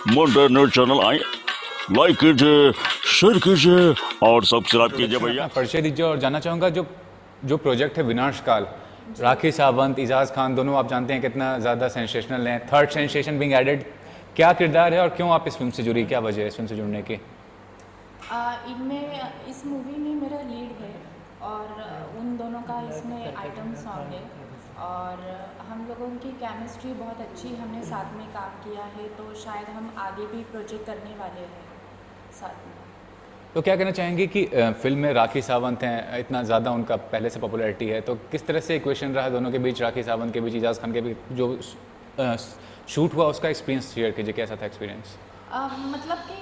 Monday news channel आए, like कीजिए, share कीजिए और सब्सक्राइब कीजिए भैया। परिचय दीजिए और जानना चाहूँगा जो जो प्रोजेक्ट है विनाश काल, राखी सावंत, इजाज़ खान दोनों आप जानते हैं कितना ज़्यादा सेंसेशनल हैं, थर्ड सेंसेशन बीइंग एडेड, क्या किरदार है और क्यों आप इस फिल्म से जुड़ी, क्या वजह है इस फिल्म से जुड़ने की? इनमें इस मूवी में मेरा लीड है और उन दोनों का इसमें आइटम सॉन्ग है और हम लोगों की केमिस्ट्री बहुत अच्छी, हमने साथ में काम किया है तो शायद हम आगे भी प्रोजेक्ट करने वाले हैं साथ में। तो क्या कहना चाहेंगे कि फिल्म में राखी सावंत हैं, इतना ज़्यादा उनका पहले से पॉपुलैरिटी है, तो किस तरह से इक्वेशन रहा दोनों के बीच, राखी सावंत के बीच, इजाज़ खान के बीच, जो शूट हुआ उसका एक्सपीरियंस शेयर कीजिए, कैसा था एक्सपीरियंस? मतलब कि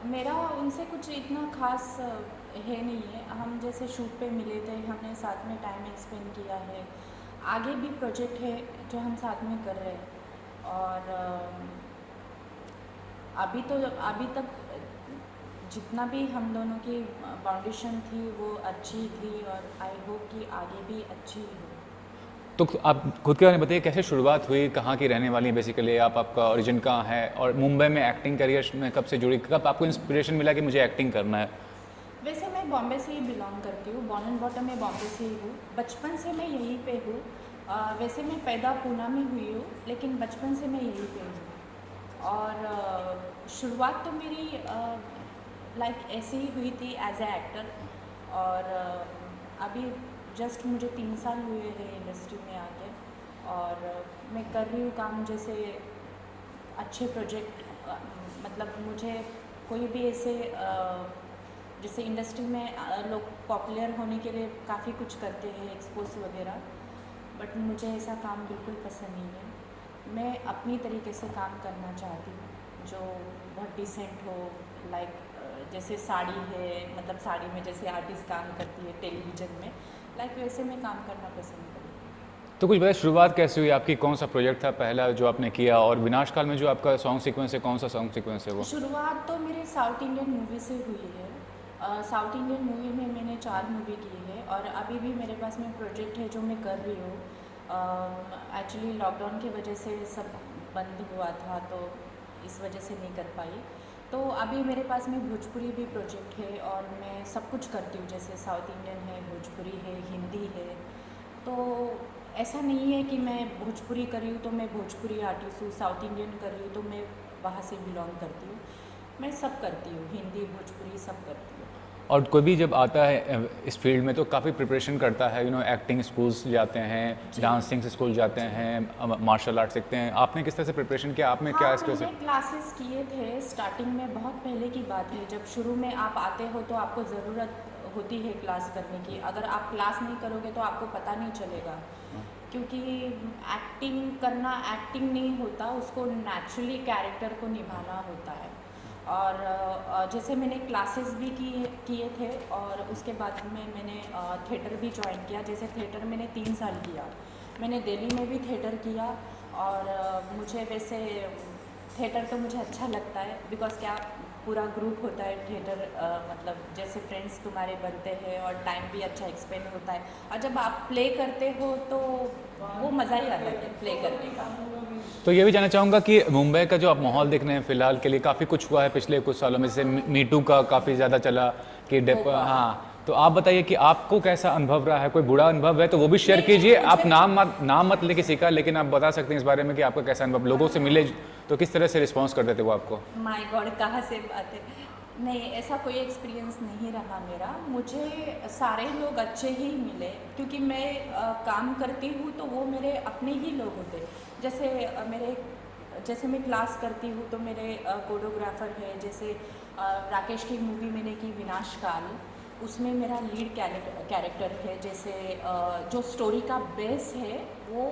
मेरा उनसे कुछ इतना खास है नहीं है, हम जैसे शूट पे मिले थे, हमने साथ में टाइम स्पेंड किया है, आगे भी प्रोजेक्ट है जो हम साथ में कर रहे हैं और अभी तक जितना भी हम दोनों की फाउंडेशन थी वो अच्छी थी और आई होप कि आगे भी अच्छी हो। तो आप खुद के बारे में बताइए, कैसे शुरुआत हुई, कहाँ की रहने वाली हैं बेसिकली आप, आपका ओरिजिन कहाँ है और मुंबई में एक्टिंग करियर में कब से जुड़ी, कब आपको इंस्पिरेशन मिला कि मुझे एक्टिंग करना है? वैसे मैं बॉम्बे से ही बिलोंग करती हूँ, बॉर्न एंड बॉटम में बॉम्बे से ही हूँ, बचपन से मैं यहीं पे हूँ। वैसे मैं पैदा पूना में हुई हूँ लेकिन बचपन से मैं यहीं पे हूँ और शुरुआत तो मेरी लाइक ऐसे ही हुई थी एज ए एक्टर और अभी जस्ट मुझे 3 साल हुए हैं इंडस्ट्री में आके और मैं कर रही हूँ काम, जैसे अच्छे प्रोजेक्ट, मतलब मुझे कोई भी ऐसे जैसे इंडस्ट्री में लोग पॉपुलर होने के लिए काफ़ी कुछ करते हैं, एक्सपोज वगैरह, बट मुझे ऐसा काम बिल्कुल पसंद नहीं है। मैं अपनी तरीके से काम करना चाहती हूँ जो बहुत डिसेंट हो, लाइक जैसे साड़ी है, मतलब साड़ी में जैसे आर्टिस्ट काम करती है टेलीविज़न में, लाइक वैसे मैं काम करना पसंद करूँ। तो कुछ बताइए, शुरुआत कैसे हुई आपकी, कौन सा प्रोजेक्ट था पहला जो आपने किया, और विनाश काल में जो आपका सॉन्ग सीक्वेंस है, कौन सा सॉन्ग सीक्वेंस है वो? शुरुआत तो मेरे साउथ इंडियन मूवी से हुई है। साउथ इंडियन मूवी में मैंने 4 मूवी की है और अभी भी मेरे पास में प्रोजेक्ट है जो मैं कर रही हूँ। एक्चुअली लॉकडाउन की वजह से सब बंद हुआ था तो इस वजह से नहीं कर पाई, तो अभी मेरे पास में भोजपुरी भी प्रोजेक्ट है और मैं सब कुछ करती हूँ, जैसे साउथ इंडियन है, भोजपुरी है, हिंदी है। तो ऐसा नहीं है कि मैं भोजपुरी कर रही हूँ तो मैं भोजपुरी आर्टिस्ट हूँ, साउथ इंडियन कर रही हूँ तो मैं वहाँ से बिलोंग करती हूँ, मैं सब करती हूँ, हिंदी भोजपुरी सब करती हूँ। और कोई भी जब आता है इस फील्ड में तो काफ़ी प्रिपरेशन करता है, एक्टिंग स्कूल्स जाते हैं, डांसिंग स्कूल जाते हैं, मार्शल आर्ट सीखते हैं, आपने किस तरह से प्रिपरेशन किया, आपने क्या इस तरह से? मैंने क्लासेस किए थे स्टार्टिंग में, बहुत पहले की बात है, जब शुरू में आप आते हो तो आपको ज़रूरत होती है क्लास करने की, अगर आप क्लास नहीं करोगे तो आपको पता नहीं चलेगा, क्योंकि एक्टिंग करना एक्टिंग नहीं होता, उसको नेचुरली कैरेक्टर को निभाना होता है। और जैसे मैंने क्लासेस भी किए थे और उसके बाद में मैंने थिएटर भी ज्वाइन किया, जैसे थिएटर मैंने 3 साल किया, मैंने दिल्ली में भी थिएटर किया और मुझे वैसे थिएटर तो मुझे अच्छा लगता है, बिकॉज क्या पूरा ग्रुप होता है थिएटर, मतलब जैसे फ्रेंड्स तुम्हारे बनते हैं और टाइम भी अच्छा एक्सपेंड होता है, और जब आप प्ले करते हो तो वो मज़ा ही आता है प्ले करने का। तो ये भी जानना चाहूँगा कि मुंबई का जो आप माहौल देख रहे हैं फिलहाल के लिए, काफ़ी कुछ हुआ है पिछले कुछ सालों में, जैसे मीटू का काफ़ी ज़्यादा चला कि हाँ, तो आप बताइए कि आपको कैसा अनुभव रहा है, कोई बुरा अनुभव है तो वो भी शेयर कीजिए, आप नाम मत लेके सीखा, लेकिन आप बता सकते हैं इस बारे में कि आपका कैसा अनुभव, लोगों से मिले तो किस तरह से रिस्पॉन्स करते थे वो आपको? माय गॉड, कहाँ से बात है, नहीं ऐसा कोई एक्सपीरियंस नहीं रहा मेरा, मुझे सारे लोग अच्छे ही मिले, क्योंकि मैं काम करती हूँ तो वो मेरे अपने ही लोग होते, जैसे मैं क्लास करती हूँ तो मेरे कोरियोग्राफर है, जैसे राकेश की मूवी मैंने की विनाश काल, उसमें मेरा लीड कैरेक्टर है, जैसे जो स्टोरी का बेस है वो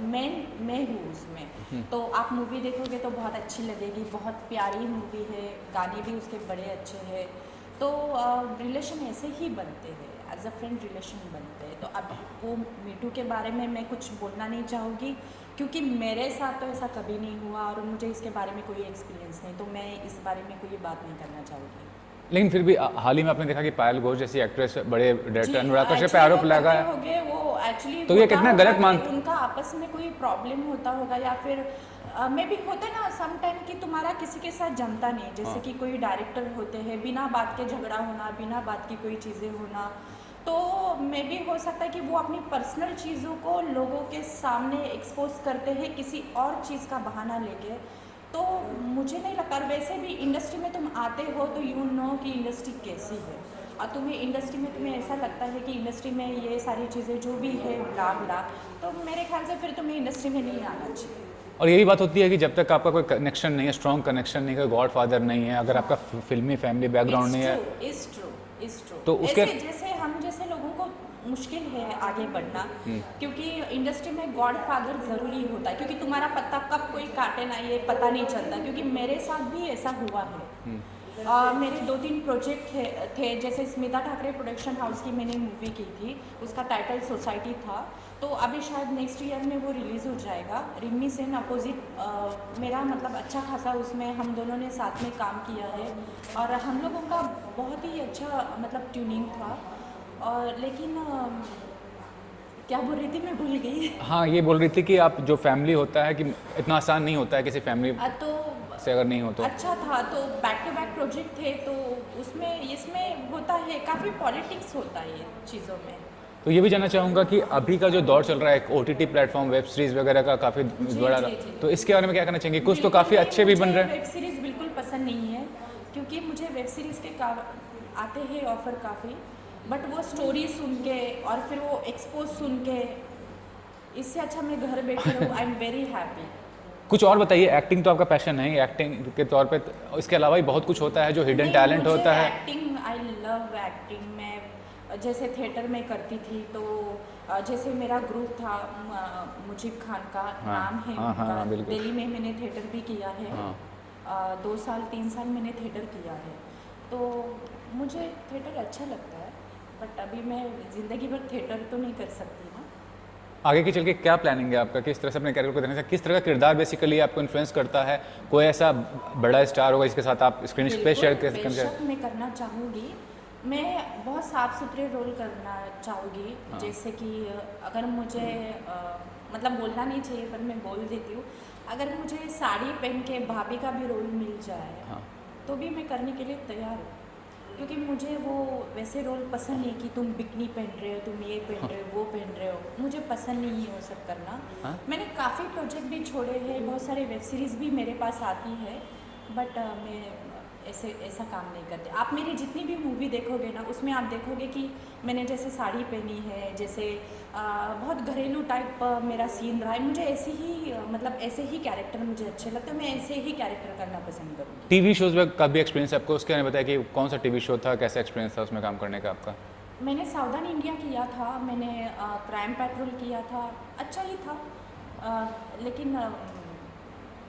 मैं हूँ उसमें, तो आप मूवी देखोगे तो बहुत अच्छी लगेगी, बहुत प्यारी मूवी है, गाने भी उसके बड़े अच्छे हैं, तो रिलेशन ऐसे ही बनते हैं, एज अ फ्रेंड रिलेशन बनते हैं। तो अब वो मीटू के बारे में मैं कुछ बोलना नहीं चाहूँगी, क्योंकि मेरे साथ तो ऐसा कभी नहीं हुआ और मुझे इसके बारे में कोई एक्सपीरियंस नहीं, तो मैं इस बारे में कोई बात नहीं करना चाहूँगी। लेकिन फिर भी हाल ही में आपने देखा कि पायल घोष जैसी एक्ट्रेस बड़े डायरेक्टर अनुराग कश्यप पे आरोप लगा है, वो एक्चुअली तो ये कितना गलत उनका आपस में कोई प्रॉब्लम होता होगा या फिर मे भी होता है ना सम टाइम कि तुम्हारा किसी के साथ जमता नहीं, जैसे हाँ। कि कोई डायरेक्टर होते हैं बिना बात के झगड़ा होना, बिना बात की कोई चीज़ें होना, तो मे भी हो सकता है कि वो अपनी पर्सनल चीज़ों को लोगों के सामने एक्सपोज करते हैं किसी और चीज़ का बहाना लेके। तो मुझे नहीं लगता, और वैसे भी इंडस्ट्री में तुम आते हो तो यू नो कि इंडस्ट्री कैसी है, और तुम्हें इंडस्ट्री में तुम्हें ऐसा लगता है कि इंडस्ट्री में ये सारी चीज़ें जो भी है ब्ला ब्ला, तो मेरे ख्याल से फिर तुम्हें इंडस्ट्री में नहीं आना चाहिए। और यही बात होती है कि जब तक आपका कोई कनेक्शन नहीं है, स्ट्रॉन्ग कनेक्शन नहीं है, कोई गॉडफादर नहीं है, अगर आपका फिल्मी फैमिली बैकग्राउंड नहीं है, इज ट्रू। तो उसके जैसे हम जैसे लोगों को मुश्किल है आगे बढ़ना, क्योंकि इंडस्ट्री में गॉड फादर ज़रूरी होता है, क्योंकि तुम्हारा पत्ता कब कोई काटे ना ये पता नहीं चलता, क्योंकि मेरे साथ भी ऐसा हुआ है। मेरे 2-3 प्रोजेक्ट थे, जैसे स्मिता ठाकरे प्रोडक्शन हाउस की मैंने मूवी की थी, उसका टाइटल सोसाइटी था, तो अभी शायद नेक्स्ट ईयर में वो रिलीज़ हो जाएगा। रिमी सेन अपोजिट मेरा मतलब अच्छा खासा उसमें हम दोनों ने साथ में काम किया है, और हम लोगों का बहुत ही अच्छा मतलब ट्यूनिंग था। और लेकिन क्या बोल रही थी मैं भूल गई। हाँ, ये बोल रही थी कि आप जो फैमिली होता है कि इतना आसान नहीं होता है किसी फैमिली तो से अगर नहीं हो तो। अच्छा था, तो बैक टू बैक प्रोजेक्ट थे, तो उसमें इसमें होता है काफ़ी पॉलिटिक्स होता है ये चीज़ों में। तो ये भी जानना चाहूँगा कि अभी का जो दौर चल रहा है OTT प्लेटफॉर्म वेब सीरीज़ वगैरह का काफ़ी बड़ा, जी। तो इसके बारे में क्या कहना चाहेंगे? कुछ तो काफ़ी अच्छे भी बन रहे हैं। वेब सीरीज़ बिल्कुल पसंद नहीं है, क्योंकि मुझे वेब सीरीज़ के आते हैं ऑफ़र काफ़ी, बट वो स्टोरी सुन के और फिर वो एक्सपोज सुन के, इससे अच्छा मैं घर बैठे रहूँ। I am very happy. कुछ और बताइए, एक्टिंग तो आपका पैशन है ही, एक्टिंग के तौर पे इसके अलावा भी बहुत कुछ होता है जो हिडन टैलेंट होता है। Acting, I love acting. मैं जैसे थिएटर में करती थी, तो जैसे मेरा ग्रुप था मुजीब खान का, हाँ, नाम है हाँ, हाँ, उनका। बिल्कुल। दिल्ली में मैंने थिएटर भी किया है। हाँ। 2 साल 3 साल मैंने थिएटर किया है, तो मुझे थिएटर अच्छा लगता है, बट अभी मैं ज़िंदगी भर थिएटर तो नहीं कर सकती ना। आगे की चल के क्या प्लानिंग है आपका? किस तरह से अपने कैरियर को देखना चाहिए? किस तरह का किरदार बेसिकली आपको इन्फ्लुएंस करता है? कोई ऐसा बड़ा स्टार होगा जिसके साथ आप स्क्रीन पे शेयर कर सकते हैं? बेशक मैं करना चाहूँगी। मैं बहुत साफ सुथरे रोल करना चाहूँगी। हाँ। जैसे कि अगर मुझे मतलब बोलना नहीं चाहिए पर मैं बोल देती हूँ, अगर मुझे साड़ी पहन के भाभी का भी रोल मिल जाए, हाँ। तो भी मैं करने के लिए तैयार हूँ, क्योंकि मुझे वो वैसे रोल पसंद नहीं कि तुम बिकनी पहन रहे हो, तुम ये पहन रहे हो, वो पहन रहे हो, मुझे पसंद नहीं है वो सब करना। हाँ? मैंने काफ़ी प्रोजेक्ट भी छोड़े हैं, बहुत सारे वेब सीरीज़ भी मेरे पास आती है, बट मैं ऐसा काम नहीं करते। आप मेरी जितनी भी मूवी देखोगे ना, उसमें आप देखोगे कि मैंने जैसे साड़ी पहनी है, जैसे बहुत घरेलू टाइप मेरा सीन रहा है। मुझे ऐसे ही मतलब ऐसे ही कैरेक्टर मुझे अच्छे लगते हैं, मैं ऐसे ही कैरेक्टर करना पसंद करूँगी। टीवी शोज़ में का भी एक्सपीरियंस है आपको? उसके बारे में बताया कि कौन सा टीवी शो था, कैसा एक्सपीरियंस था उसमें काम करने का आपका? मैंने सावधान इंडिया किया था, मैंने क्राइम पेट्रोल किया था, अच्छा ही था। लेकिन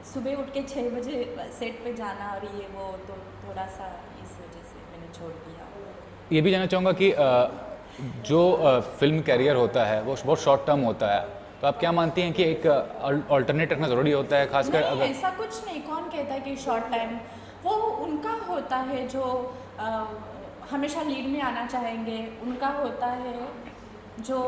सुबह उठ के 6 बजे सेट पे जाना और ये वो, तो थोड़ा सा इस वजह से मैंने छोड़ दिया। ये भी जानना चाहूँगा कि जो फिल्म कैरियर होता है वो बहुत शॉर्ट टर्म होता है, तो आप क्या मानती हैं कि एक अल्टरनेट रखना ज़रूरी होता है, खासकर नहीं, अगर ऐसा कुछ नहीं। कौन कहता है कि शॉर्ट टाइम, वो उनका होता है जो हमेशा लीड में आना चाहेंगे, उनका होता है जो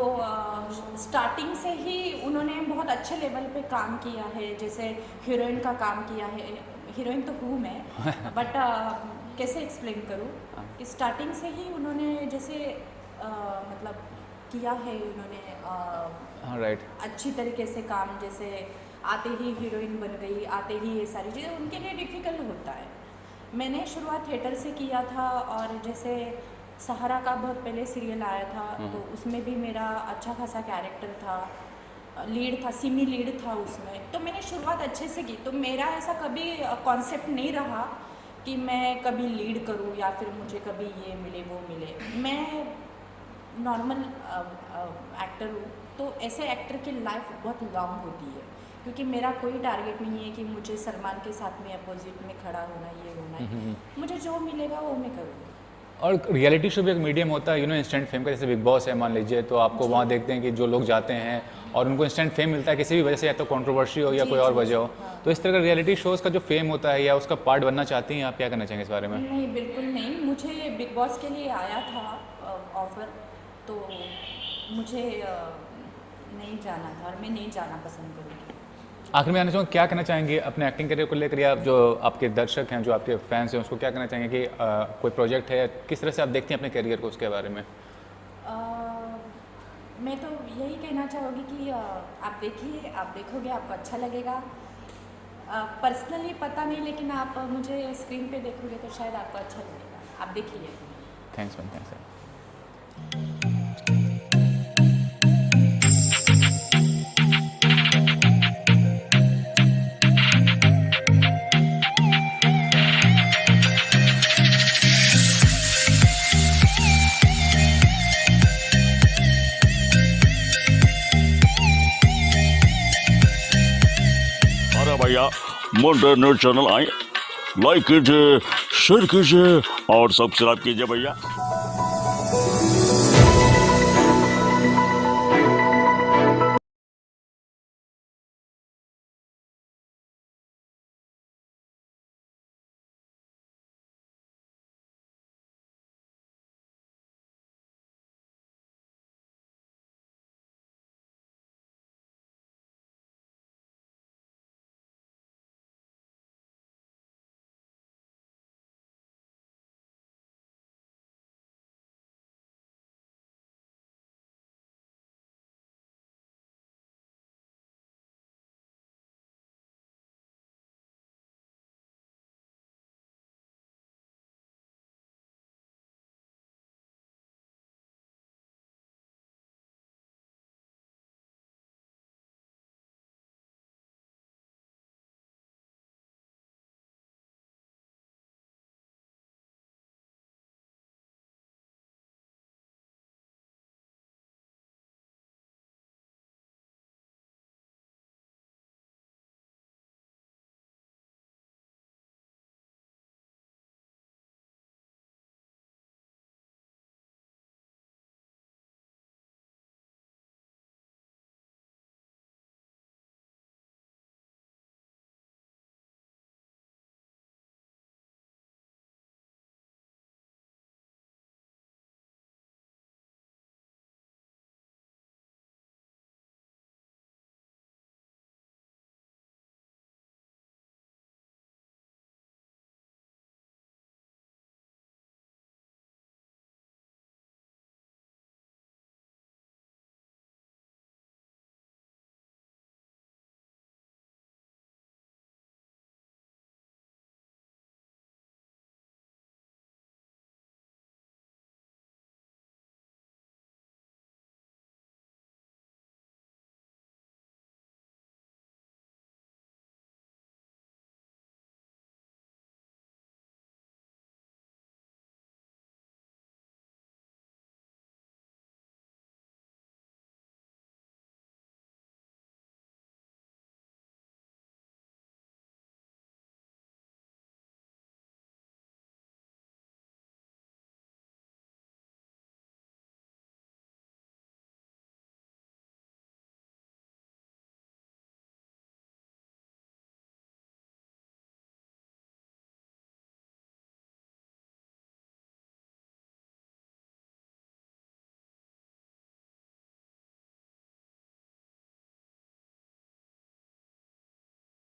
स्टार्टिंग से ही उन्होंने बहुत अच्छे लेवल पे काम किया है, जैसे हीरोइन का काम किया है। हीरोइन तो हूँ मैं, बट कैसे एक्सप्लेन करूँ कि स्टार्टिंग से ही उन्होंने जैसे मतलब किया है, उन्होंने हाँ, राइट। अच्छी तरीके से काम, जैसे आते ही हीरोइन बन गई, आते ही ये सारी चीज़ें उनके लिए डिफ़िकल्ट होता है। मैंने शुरुआत थिएटर से किया था, और जैसे सहारा का बहुत पहले सीरियल आया था, तो उसमें भी मेरा अच्छा खासा कैरेक्टर था, लीड था, सिमी लीड था उसमें, तो मैंने शुरुआत अच्छे से की। तो मेरा ऐसा कभी कॉन्सेप्ट नहीं रहा कि मैं कभी लीड करूं या फिर मुझे कभी ये मिले वो मिले। मैं नॉर्मल एक्टर हूँ, तो ऐसे एक्टर की लाइफ बहुत लॉन्ग होती है, क्योंकि मेरा कोई टारगेट नहीं है कि मुझे सलमान के साथ में अपोजिट में खड़ा होना, ये होना है। मुझे जो मिलेगा वो मैं करूँगी। और रियलिटी शो भी एक मीडियम होता है, इंस्टेंट फेम का, जैसे बिग बॉस है मान लीजिए, तो आपको वहाँ देखते हैं कि जो लोग जाते हैं और उनको इंस्टेंट फेम मिलता है किसी भी वजह से, या तो कंट्रोवर्सी हो या कोई और वजह हो। तो इस तरह का रियलिटी शोज़ का जो फेम होता है, या उसका पार्ट बनना चाहती हैं आप, क्या करना चाहेंगे इस बारे में? नहीं, बिल्कुल नहीं। मुझे बिग बॉस के लिए आया था ऑफ़र, तो मुझे नहीं जाना था, और मैं नहीं जाना पसंद करूँगी। आखिर में आना चाहूँगा, क्या कहना चाहेंगे अपने एक्टिंग करियर को लेकर, या जो आपके दर्शक हैं, जो आपके फैंस हैं, उसको क्या कहना चाहेंगे कि कोई प्रोजेक्ट है, किस तरह से आप देखते हैं अपने करियर को, उसके बारे में? मैं तो यही कहना चाहूँगी कि आप देखिए, आप देखोगे आपको अच्छा लगेगा। पर्सनली पता नहीं, लेकिन आप मुझे स्क्रीन पे देखोगे तो शायद आपको अच्छा लगेगा। आप देखिए। Thanks ma'am, thanks sir. अरे भैया मुंडा न्यूज चैनल आए, लाइक कीजिए, शेयर कीजिए और सब्सक्राइब कीजिए भैया।